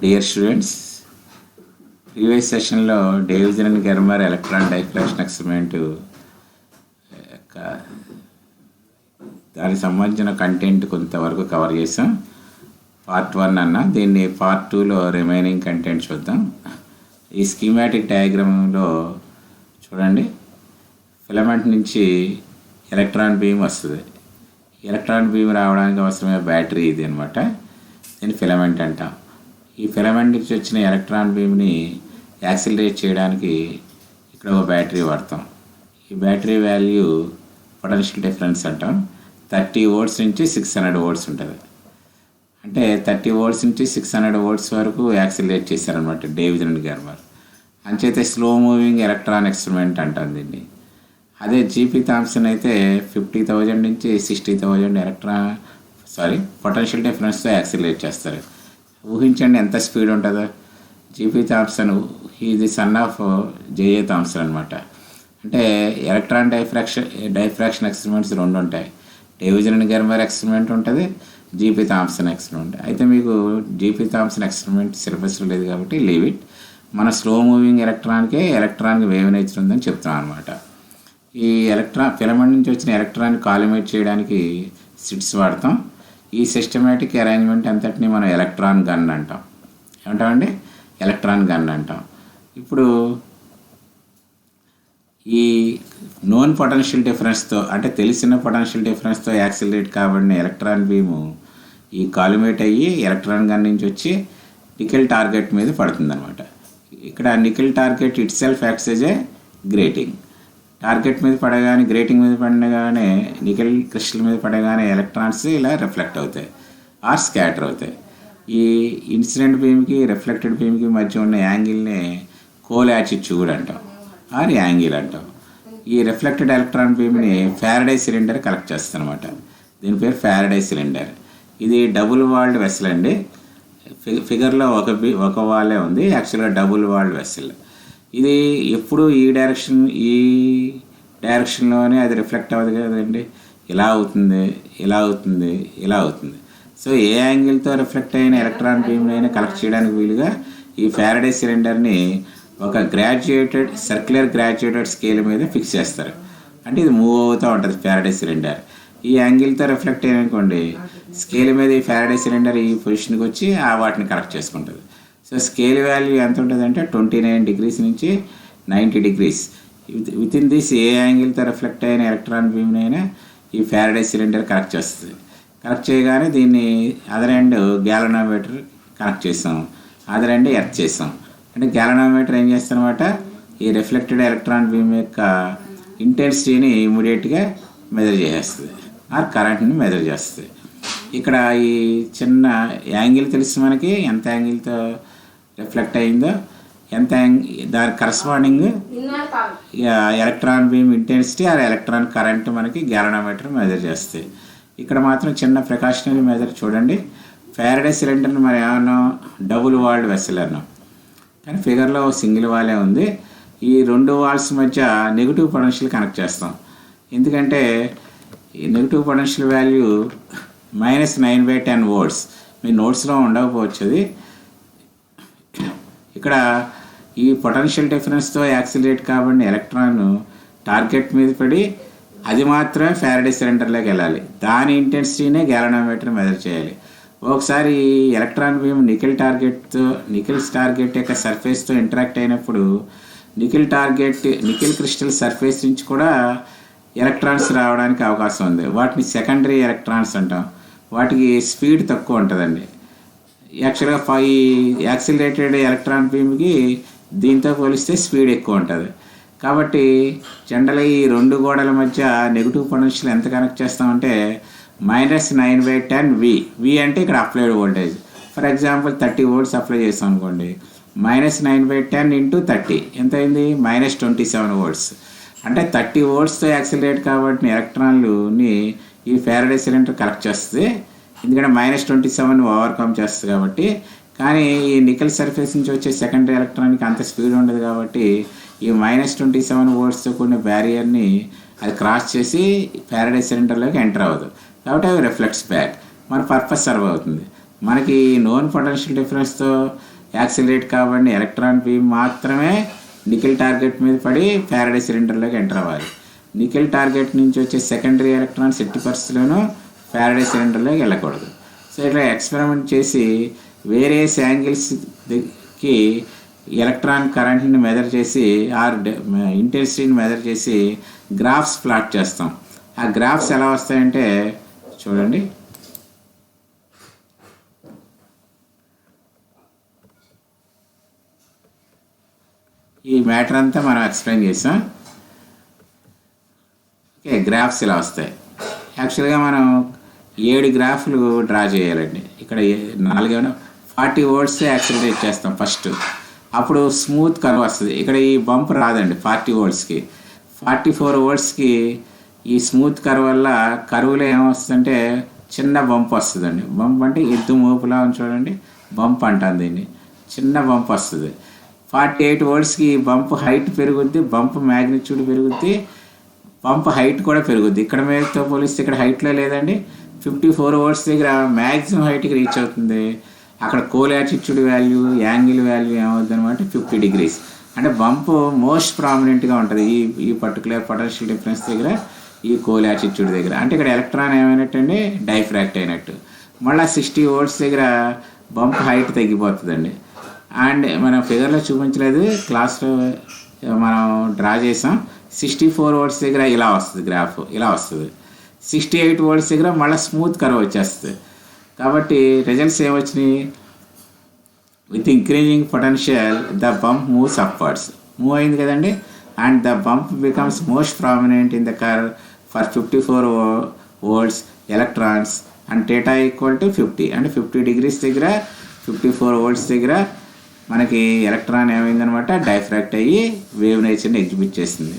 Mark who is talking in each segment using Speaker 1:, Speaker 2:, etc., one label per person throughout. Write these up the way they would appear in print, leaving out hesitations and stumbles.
Speaker 1: Dear students, previous సెషన్లో డేవిజన్ and గెర్మర్ electron diffraction experiment యొక్క దానికి సంబంధించిన కంటెంట్ కొంతవరకు కవర్ చేసాం. పార్ట్ 1 అన్న, దీన్ని పార్ట్ 2లో రిమైనింగ్ కంటెంట్ చూద్దాం. ఈ స్కీమాటిక్ డయాగ్రామ్లో చూడండి, ఫిలమెంట్ నుంచి ఎలక్ట్రాన్ బీమ్ వస్తుంది. ఎలక్ట్రాన్ బీమ్ రావడానికి అవసరమైన బ్యాటరీ ఇది అనమాట. దీన్ని ఫిలమెంట్ అంటాం. ఈ ఫిలమెంట్ నుంచి వచ్చిన ఎలక్ట్రాన్ బీమ్ని యాక్సిలరేట్ చేయడానికి ఇక్కడ ఒక బ్యాటరీ వాడతాం. ఈ బ్యాటరీ వాల్యూ పొటెన్షియల్ డిఫరెన్స్ అంటాం. 30 volts నుంచి 600 volts ఉంటుంది. అంటే 30 volts నుంచి 600 volts వరకు యాక్సిలరేట్ చేశారనమాట డేవిజన్ అండ్ గెర్మర్. అంచేతే స్లో మూవింగ్ ఎలక్ట్రాన్ ఎక్స్పెరిమెంట్ అంటాం దీన్ని. అదే జీపీ థామ్సన్ అయితే 50,000 నుంచి 60,000 పొటెన్షియల్ డిఫరెన్స్తో యాక్సిలరేట్ చేస్తారు. ఊహించండి ఎంత స్పీడ్ ఉంటుందో. G P Thomson is son of J A Thomson అనమాట. అంటే ఎలక్ట్రాన్ డైఫ్రాక్షన్ ఎక్స్పెరిమెంట్స్ 2 ఉంటాయి. డేవిజన్ అండ్ గెర్మర్ ఎక్స్పెరిమెంట్ ఉంటుంది, జీపీ థామ్సన్ ఎక్స్పెరిమెంట్. అయితే మీకు జీపీ థామ్సన్ ఎక్స్పెరిమెంట్ సిలబస్లో లేదు కాబట్టి లీవ్ ఇట్. మన స్లో మూవింగ్ ఎలక్ట్రాన్కి వేవ్ నేచర్ ఉందని చెప్తాం అనమాట. ఈ ఫిలమెంట్ నుంచి వచ్చిన ఎలక్ట్రాన్ కాలిమేట్ చేయడానికి సిట్స్ వాడతాం. ఈ సిస్టమేటిక్ అరేంజ్మెంట్ అంతటిని మనం ఎలక్ట్రాన్ గన్ అంటాం. ఏమంటామండి? ఎలక్ట్రాన్ గన్ అంటాం. ఇప్పుడు ఈ నోన్ పొటెన్షియల్ డిఫరెన్స్తో, అంటే తెలిసిన పొటెన్షియల్ డిఫరెన్స్తో యాక్సిలరేట్ కాబడిన ఎలక్ట్రాన్ బీము ఈ కాలిమేట్ అయ్యి ఎలక్ట్రాన్ గన్ నుంచి వచ్చి నికెల్ టార్గెట్ మీద పడుతుందన్నమాట. ఇక్కడ nickel target it self acts as a grating. Target మీద పడగానే, గ్రేటింగ్ మీద పడగానే, నికెల్ క్రిస్టల్ మీద పడగానే ఎలక్ట్రాన్స్ ఇలా రిఫ్లెక్ట్ అవుతాయి ఆర్ స్కాటర్ అవుతాయి. ఈ ఇన్సిడెంట్ బీమ్కి రిఫ్లెక్టెడ్ బీమ్కి మధ్య ఉన్న యాంగిల్ని కోలాటిట్యూడ్ అంటాం ఆర్ యాంగిల్ అంటాం. ఈ రిఫ్లెక్టెడ్ ఎలక్ట్రాన్ బీమ్ని ఫారడే సిలిండర్ కలెక్ట్ చేస్తుందన్నమాట. దీని పేరు ఫారడే సిలిండర్. ఇది డబుల్ వాల్డ్ వెసల్ అండి. ఫిగర్లో ఒక వాలే ఉంది, యాక్చువల్గా డబుల్ వాల్డ్ వెసల్. ఇది ఎప్పుడు ఈ డైరెక్షన్లోనే అది రిఫ్లెక్ట్ అవ్వదు కదండి. ఇలా అవుతుంది, ఇలా అవుతుంది, ఇలా అవుతుంది. సో ఏ యాంగిల్తో రిఫ్లెక్ట్ అయిన ఎలక్ట్రాన్ బీమ్నైనా కలెక్ట్ చేయడానికి వీలుగా ఈ ఫారడే సిలిండర్ని ఒక సర్క్యులర్ గ్రాడ్యుయేటెడ్ స్కేల్ మీద ఫిక్స్ చేస్తారు. అంటే ఇది మూవ్ అవుతూ ఉంటుంది ఫారడే సిలిండర్. ఈ యాంగిల్తో రిఫ్లెక్ట్ అయ్యనుకోండి, స్కేల్ మీద ఈ ఫారడే సిలిండర్ ఈ పొజిషన్కి వచ్చి వాటిని కలెక్ట్ చేసుకుంటుంది. సో స్కేల్ వాల్యూ ఎంత ఉంటుంది అంటే 29 degrees నుంచి 90 degrees. With in this a యాంగిల్తో రిఫ్లెక్ట్ అయిన ఎలక్ట్రాన్ బీమ్నైనా ఈ ఫారడే సిలిండర్ కనెక్ట్ చేస్తుంది. కనెక్ట్ చేయగానే దీన్ని అదర్ ఎండ్ గ్యాలనోమీటర్ కనెక్ట్ చేస్తాం, అదర్ ఎండ్ ఎర్త్ చేస్తాం. అంటే గ్యాలనోమీటర్ ఏం చేస్తామన్నమాట, ఈ రిఫ్లెక్టెడ్ ఎలక్ట్రాన్ బీమ్ యొక్క ఇంటెన్సిటీని ఇమీడియట్గా మెజర్ చేసేస్తుంది ఆర్ కరెంట్ని మెజర్ చేస్తుంది. ఇక్కడ ఈ చిన్న యాంగిల్ తెలుసు మనకి, ఎంత యాంగిల్తో రిఫ్లెక్ట్ అయిందో, దానికి corresponding electron beam intensity or electron current మనకి గ్యాలనోమీటర్ మెజర్ చేస్తాయి. ఇక్కడ మాత్రం చిన్న ప్రికాషనరీ మెజర్ చూడండి. ఫారడే సిలిండర్ని మరి ఏమన్నా డబుల్ వాల్డ్ వెసల్ అన్నాం, కానీ ఫిగర్లో సింగిల్ వాలే ఉంది. ఈ 2 వాల్స్ మధ్య నెగిటివ్ పొటెన్షియల్ కనెక్ట్ చేస్తాం. ఎందుకంటే ఈ నెగిటివ్ పొటెన్షియల్ వాల్యూ -9/10 volts. మీ నోట్స్లో ఉండకపోవచ్చు అది. ఇక్కడ ఈ పొటెన్షియల్ డిఫరెన్స్తో యాక్సిలరేట్ కాబట్టి ఎలక్ట్రాన్ టార్గెట్ మీద పడి అది మాత్రమే ఫారడే సిలిండర్లోకి వెళ్ళాలి. దాని ఇంటెన్సిటీనే గ్యాలనోమీటర్ మెజర్ చేయాలి. ఒకసారి ఎలక్ట్రాన్ బీమ్ నికెల్ టార్గెట్ యొక్క సర్ఫేస్తో ఇంటరాక్ట్ అయినప్పుడు నికెల్ క్రిస్టల్ సర్ఫేస్ నుంచి కూడా ఎలక్ట్రాన్స్ రావడానికి అవకాశం ఉంది. వాటిని సెకండరీ ఎలక్ట్రాన్స్ అంటాం. వాటికి స్పీడ్ తక్కువ ఉంటుందండి. యాక్చువల్గా ఈ యాక్సిలరేటెడ్ ఎలక్ట్రాన్ బీమ్కి దీంతో పోలిస్తే స్పీడ్ ఎక్కువ ఉంటుంది. కాబట్టి జనరల్గా ఈ 2 గోడల మధ్య నెగిటివ్ పొటెన్షియల్ ఎంత కనెక్ట్ చేస్తామంటే -9/10 V అంటే ఇక్కడ applied voltage. For example 30 volts apply చేస్తాం అనుకోండి, -9/10 × 30 ఎంత అయింది? -27 volts. అంటే 30 voltsతో యాక్సిలరేట్ కాబట్టి ఎలక్ట్రాన్లుని ఈ ఫారడే సిలిండర్ కలెక్ట్ చేస్తుంది. ఎందుకంటే -27 ఓవర్కమ్ చేస్తుంది కాబట్టి. కానీ ఈ నికెల్ సర్ఫేస్ నుంచి వచ్చే సెకండరీ ఎలక్ట్రాన్కి అంత స్పీడ్ ఉండదు కాబట్టి ఈ -27 voltsతో కూడిన బ్యారియర్ని అది క్రాస్ చేసి ఫారడే సిలిండర్లోకి ఎంటర్ అవ్వదు. కాబట్టి అవి రిఫ్లెక్ట్స్ బ్యాక్, మన పర్పస్ సర్వ్ అవుతుంది. మనకి నోన్ పొటెన్షియల్ డిఫరెన్స్తో యాక్సిలరేట్ కాబట్టి ఎలక్ట్రాన్ బీమ్ మాత్రమే నికెల్ టార్గెట్ మీద పడి ఫారడే సిలిండర్లోకి ఎంటర్ అవ్వాలి. నికెల్ టార్గెట్ నుంచి వచ్చే సెకండరీ ఎలక్ట్రాన్స్ ఎట్టి పరిస్థితుల్లోనూ ఫారడే సిలిండర్లోకి వెళ్ళకూడదు. సో ఇట్లా ఎక్స్పెరిమెంట్ చేసి వేరియస్ యాంగిల్స్కి ఎలక్ట్రాన్ కరెంట్ని మెజర్ చేసి ఆర్ ఇంటెన్సిటీని మెజర్ చేసి గ్రాఫ్స్ ప్లాట్ చేస్తాం. ఆ గ్రాఫ్స్ ఎలా వస్తాయంటే చూడండి, ఈ మ్యాటర్ అంతా మనం ఎక్స్ప్లెయిన్ చేసాం. ఓకే, గ్రాఫ్స్ ఇలా వస్తాయి. యాక్చువల్గా మనం 7 గ్రాఫ్లు డ్రా చేయాలండి. ఇక్కడ 40 వోల్ట్స్ యాక్సిలరేట్ చేస్తాం ఫస్ట్, అప్పుడు స్మూత్ కర్వ్ వస్తుంది. ఇక్కడ ఈ బంప్ రాదండి 40 వోల్ట్స్కి. 44 వోల్ట్స్కి ఈ స్మూత్ కర్వ్ వల్ల కరువులో ఏమొస్తుందంటే చిన్న బంప్ వస్తుందండి. బంప్ అంటే ఎద్దు మోపులా చూడండి, బంప్ అంటాం దీన్ని. చిన్న బంప్ వస్తుంది. 48 వోల్ట్స్కి బంప్ హైట్ పెరుగుద్ది, బంప్ మ్యాగ్నిట్యూడ్ పెరుగుద్ది, బంప్ హైట్ కూడా పెరుగుద్ది. ఇక్కడ మీదతో పోలిస్తే ఇక్కడ హైట్లో లేదండి. 54 వోల్ట్స్ దగ్గర మ్యాక్సిమం హైట్కి రీచ్ అవుతుంది. అక్కడ coal attitude value, angle value ఏమవుతుంది అనమాట 50 degrees. అంటే బంప్ మోస్ట్ ప్రామినెంట్గా ఉంటుంది ఈ పర్టికులర్ పొటెన్షియల్ డిఫరెన్స్ దగ్గర, ఈ కోల్ యాటిట్యూడ్ దగ్గర. అంటే ఇక్కడ ఎలక్ట్రాన్ ఏమైనట్టు అండి, డైఫ్రాక్ట్ అయినట్టు. మళ్ళీ 60 వోల్ట్స్ దగ్గర బంప్ హైట్ తగ్గిపోతుందండి. అండ్ మనం ఫిగర్లో చూపించలేదు, క్లాస్లో మనం డ్రా చేసాం. 64 వోల్ట్స్ దగ్గర ఇలా వస్తుంది గ్రాఫ్, ఇలా వస్తుంది. 68 వోల్ట్స్ దగ్గర మళ్ళీ స్మూత్ కర్వ్ వచ్చేస్తుంది. కాబట్టి రిజల్ట్స్ ఏమొచ్చినాయి, with increasing potential the bump moves upwards, move అయింది కదండి. And the bump becomes most prominent in the curve for 54 volts electrons and θ equal to 50. అంటే 50 degrees దగ్గర 54 వోల్ట్స్ దగ్గర మనకి ఎలక్ట్రాన్ ఏమైందనమాట, డైఫ్రాక్ట్ అయ్యి వేవ్ నేచర్ని ఎగ్జిబిట్ చేస్తుంది.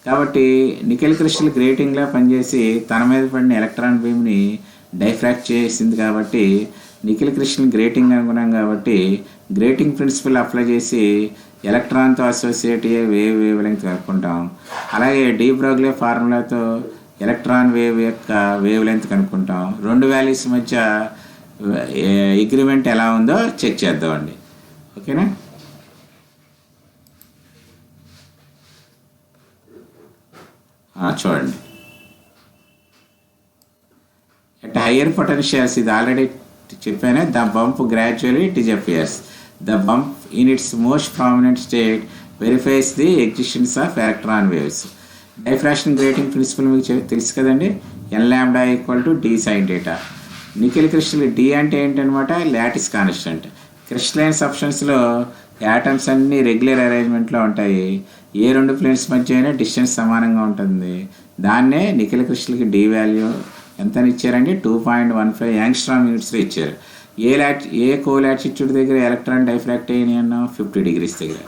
Speaker 1: కాబట్టి నికెల్ క్రిస్టల్ గ్రేటింగ్లా పనిచేసి తన మీద పడిన ఎలక్ట్రాన్ బీమ్ని డైఫ్రాక్ట్ చేసింది. కాబట్టి నికెల్ క్రిస్టల్ గ్రేటింగ్ అనుకున్నాం కాబట్టి గ్రేటింగ్ ప్రిన్సిపల్ అప్లై చేసి ఎలక్ట్రాన్తో అసోసియేట్ అయ్యే వేవ్ లెంగ్త్ కనుక్కుంటాం. అలాగే డి బ్రోగ్లీ ఫార్ములాతో ఎలక్ట్రాన్ వేవ్ యొక్క వేవ్ లెంగ్త్ కనుక్కుంటాం. 2 వాల్యూస్ మధ్య అగ్రిమెంట్ ఎలా ఉందో చెక్ చేద్దామండి. ఓకేనా? చూడండి, అట్ హయ్యర్ పొటెన్షియల్స్, ఇది ఆల్రెడీ చెప్పానే, the bump gradually disappears. The bump in its most prominent state verifies the existence of electron waves. Diffraction grating principle మీకు తెలుసు కదండి, n equal to d sin θ. Nickel crystal d అంటే ఏంటనమాట, lattice constant. Crystalline సబ్స్టెన్స్లో atoms అన్నీ regular అరేంజ్మెంట్లో ఉంటాయి. ఏ 2 planes మధ్య అయినా distance సమానంగా ఉంటుంది. దాన్నే నికెల్ క్రిస్టల్కి డి వాల్యూ ఎంత ఇచ్చారండి, 2.15 యాంగ్స్ట్రామ్ యూనిట్స్లో ఇచ్చారు. ఏ కోల్ యాటిట్యూడ్ దగ్గర ఎలక్ట్రాన్ డైఫ్రాక్ట్ అయినాయి అన్నాం, 50 degrees దగ్గర.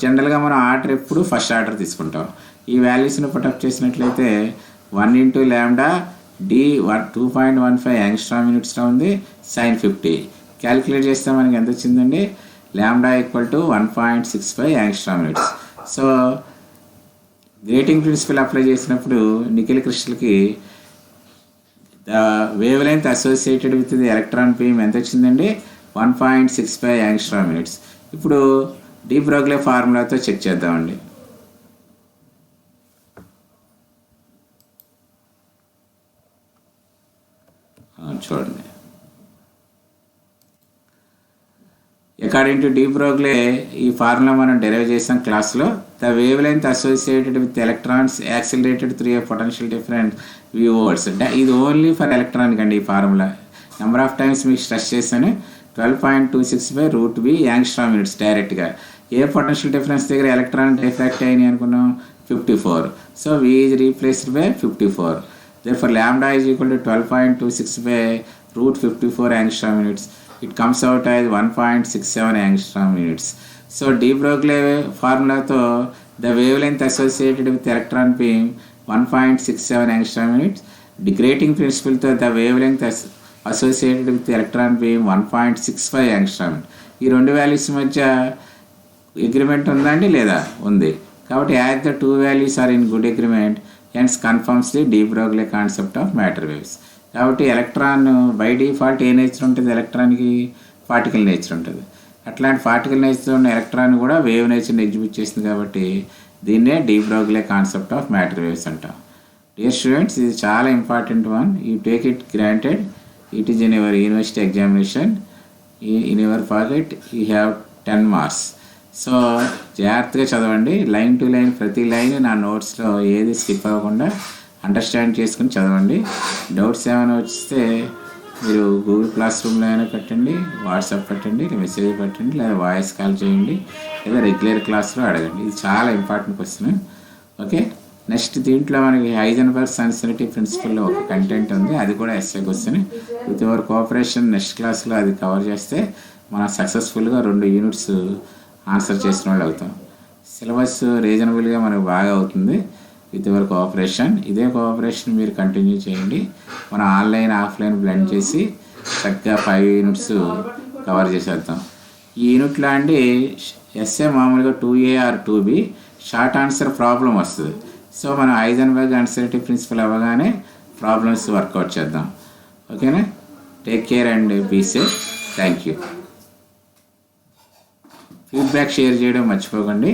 Speaker 1: జనరల్గా మనం ఆర్డర్ ఎప్పుడు ఫస్ట్ ఆర్డర్ తీసుకుంటాం. ఈ వాల్యూస్ని పుటప్ చేసినట్లయితే 1 × λ d 2.15 యాంగ్స్ట్రామ్ యూనిట్స్లో ఉంది, sin 50. క్యాలిక్యులేట్ చేస్తే మనకి ఎంత వచ్చిందండి, λ equal to 1.65 angstrom units. So grating principle apply చేసినప్పుడు నికెల్ క్రిస్టల్కి the wavelength associated with the electron beam ఎంత వచ్చిందండి, 1.65 యాంగ్స్ట్రామ్ యూనిట్స్. ఇప్పుడు డి బ్రోగ్లీ ఫార్ములాతో చెక్ చేద్దామండి. చూడండి, అకార్డింగ్ టు డి బ్రోగ్లీ ఈ ఫార్ములా మనం డెరైవ్ చేసాం క్లాస్లో. The wavelength associated with electrons accelerated through a potential difference v volts. ఇది ఓన్లీ ఫర్ ఎలక్ట్రానిక్ అండి. ఈ ఫార్ములా నెంబర్ ఆఫ్ టైమ్స్ మీకు స్ట్రెస్ చేశాను, 12.26/√v యాంగ్స్ట్రామ్ యూనిట్స్ డైరెక్ట్గా. ఏ పొటెన్షియల్ డిఫరెన్స్ దగ్గర ఎలక్ట్రాన్ డైఫ్రాక్ట్ అయినాయి అనుకున్నాం, 54. So v is replaced by 54. therefore λ is equal to 12.26/√54 angstrom units. It comes out as 1.67 angstrom units. So de Broglie formula the wavelength associated with electron beam 1.67 angstrom units. The grating principle the wavelength associated with the electron beam 1.65 angstrom. ఈ 2 values మధ్య agreement ఉందండి లేదా, ఉంది. కాబట్టి as the 2 values are in good agreement, hence confirms the de Broglie concept of matter waves. కాబట్టి electron by default A nature ఉంటుంది, ఎలక్ట్రాన్కి particle nature ఉంటుంది. అట్లాంటి పార్టికల్ నేచర్తో ఉన్న ఎలక్ట్రాన్ కూడా వేవ్ నేచర్ని ఎగ్జిబిట్ చేస్తుంది కాబట్టి దీన్నే de Broglie concept of matter waves అంటాం. డియర్ స్టూడెంట్స్, ఇది చాలా important one. You take it granted. It is in your university examination. In your pocket you have 10 marks. So జాగ్రత్తగా చదవండి. లైన్ టు లైన్ ప్రతి line నా నోట్స్లో ఏది skip అవ్వకుండా understand చేసుకుని చదవండి. డౌట్స్ ఏమైనా వస్తే మీరు గూగుల్ క్లాస్ రూమ్లో అయినా పెట్టండి, వాట్సాప్ పెట్టండి, మెసేజ్ పెట్టండి, లేదా వాయిస్ కాల్ చేయండి, లేదా రెగ్యులర్ క్లాస్లో అడగండి. ఇది చాలా ఇంపార్టెంట్ క్వశ్చన్. ఓకే, నెక్స్ట్ దీంట్లో మనకి హైజెన్బర్గ్ సన్సిటివిటీ ప్రిన్సిపల్లో ఒక కంటెంట్ ఉంది, అది కూడా S A question. With your cooperation next క్లాస్లో అది కవర్ చేస్తే మనం సక్సెస్ఫుల్గా 2 యూనిట్స్ ఆన్సర్ చేసిన వాళ్ళు అవుతాం. సిలబస్ రీజనబుల్గా మనకు బాగా అవుతుంది విత్ యువర్ కోఆపరేషన్. ఇదే కోఆపరేషన్ మీరు కంటిన్యూ చేయండి. మనం ఆన్లైన్ ఆఫ్లైన్ బ్లెండ్ చేసి చక్కగా 5 యూనిట్స్ కవర్ చేసేద్దాం. ఈ యూనిట్లో అండి ఎస్ఏ మామూలుగా 2A or 2B short answer problem వస్తుంది. సో మనం హైజెన్బర్గ్ అన్సర్టెనిటీ ప్రిన్సిపల్ అవ్వగానే ప్రాబ్లమ్స్ వర్కౌట్ చేద్దాం. ఓకేనా? Take care and be safe. Thank you. Feedback share చేయడం మర్చిపోకండి.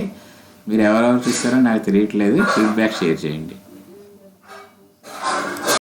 Speaker 1: మీరు ఎవరెవరు చూస్తారో నాకు తెలియట్లేదు. ఫీడ్బ్యాక్ షేర్ చేయండి.